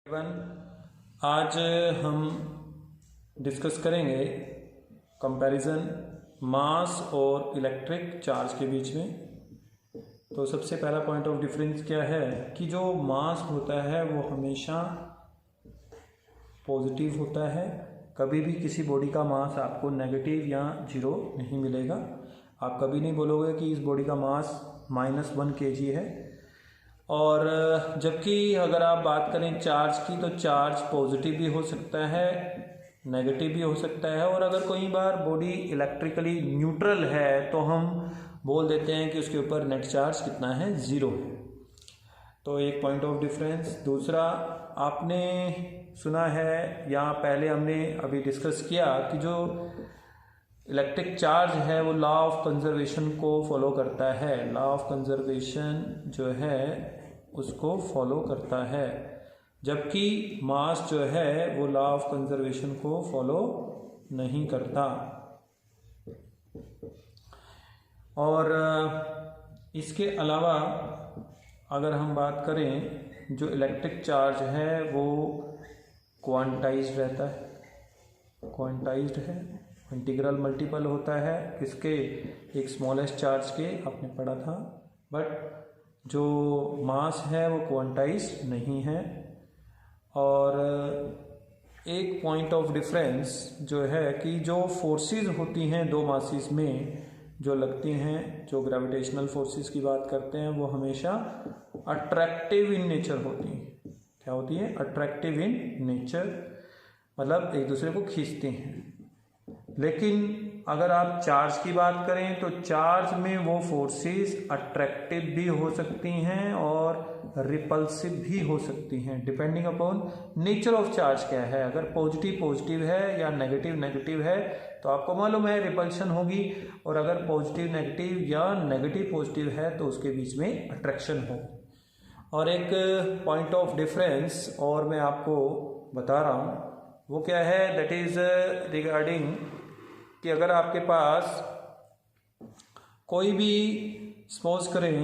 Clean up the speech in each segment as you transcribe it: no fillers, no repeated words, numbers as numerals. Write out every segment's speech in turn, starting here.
आज हम डिस्कस करेंगे कंपैरिजन मास और इलेक्ट्रिक चार्ज के बीच में। तो सबसे पहला पॉइंट ऑफ डिफरेंस क्या है कि जो मास होता है वो हमेशा पॉजिटिव होता है। कभी भी किसी बॉडी का मास आपको नेगेटिव या जीरो नहीं मिलेगा। आप कभी नहीं बोलोगे कि इस बॉडी का मास -1 kg है। और जबकि अगर आप बात करें चार्ज की, तो चार्ज पॉजिटिव भी हो सकता है, नेगेटिव भी हो सकता है। और अगर कोई बार बॉडी इलेक्ट्रिकली न्यूट्रल है तो हम बोल देते हैं कि उसके ऊपर नेट चार्ज कितना है, 0 है। तो एक पॉइंट ऑफ डिफरेंस। दूसरा, आपने सुना है या पहले हमने अभी डिस्कस किया कि जो इलेक्ट्रिक चार्ज है वो लॉ ऑफ कंजर्वेशन को फॉलो करता है। लॉ ऑफ कंजर्वेशन जो है उसको फॉलो करता है, जबकि मास जो है वो लॉ ऑफ कंजर्वेशन को फॉलो नहीं करता। और इसके अलावा अगर हम बात करें, जो इलेक्ट्रिक चार्ज है वो क्वांटाइज्ड रहता है, क्वांटाइज्ड है, इंटीग्रल मल्टीपल होता है किसके, एक स्मॉलेस्ट चार्ज के, आपने पढ़ा था। बट जो मास है वो क्वांटाइज्ड नहीं है। और एक पॉइंट ऑफ डिफरेंस जो है कि जो फोर्सेस होती हैं दो मासेस में जो लगती हैं, जो ग्रेविटेशनल फोर्सेस की बात करते हैं, वो हमेशा अट्रैक्टिव इन नेचर होती हैं। क्या होती है? अट्रैक्टिव इन नेचर, मतलब एक दूसरे को खींचती हैं। लेकिन अगर आप चार्ज की बात करें तो चार्ज में वो फोर्सेस अट्रैक्टिव भी हो सकती हैं और रिपल्सिव भी हो सकती हैं, depending upon nature of charge क्या है। अगर पॉजिटिव पॉजिटिव है या नेगेटिव नेगेटिव है तो आपको मालूम है रिपल्शन होगी, और अगर पॉजिटिव नेगेटिव या नेगेटिव पॉजिटिव है तो उसके बीच में अट्रैक्शन होगी। और एक पॉइंट ऑफ डिफरेंस और मैं आपको बता रहा हूँ, वो क्या है, दैट इज़ रिगार्डिंग कि अगर आपके पास कोई भी, सपोज करें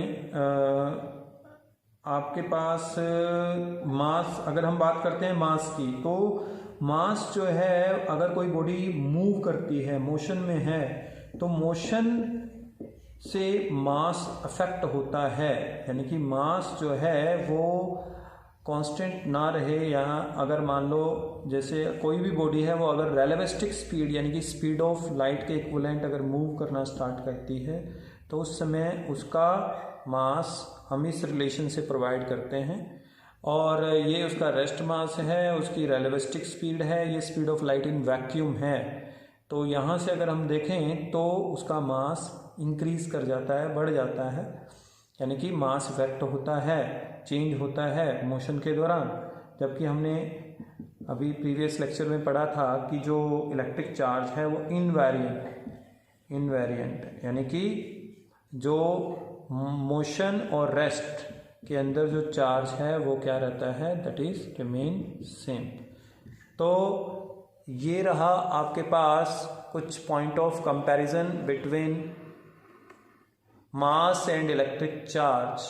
आपके पास मास, अगर हम बात करते हैं मास की, तो मास जो है अगर कोई बॉडी मूव करती है, मोशन में है, तो मोशन से मास अफेक्ट होता है। यानी कि मास जो है वो कांस्टेंट ना रहे। या अगर मान लो जैसे कोई भी बॉडी है वो अगर रेलेविस्टिक स्पीड यानी कि स्पीड ऑफ लाइट के इक्विवेलेंट अगर मूव करना स्टार्ट करती है तो उस समय उसका मास हम इस रिलेशन से प्रोवाइड करते हैं। और ये उसका रेस्ट मास है, उसकी रेलेविस्टिक स्पीड है, ये speed of light in vacuum है। तो यहाँ से अगर हम देखें तो उसका मास इंक्रीज कर जाता है, बढ़ जाता है, यानी कि मास इफेक्ट होता है, चेंज होता है मोशन के दौरान। जबकि हमने अभी प्रीवियस लेक्चर में पढ़ा था कि जो इलेक्ट्रिक चार्ज है वो इनवेरिएंट यानी कि जो मोशन और रेस्ट के अंदर जो चार्ज है वो क्या रहता है, दैट इज रिमेन सेम। तो ये रहा आपके पास कुछ point of comparison between mass and electric charge.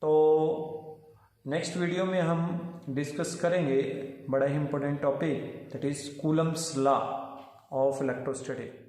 तो नेक्स्ट वीडियो में हम डिस्कस करेंगे बड़ा ही important topic, that is Coulomb's law of electrostatic.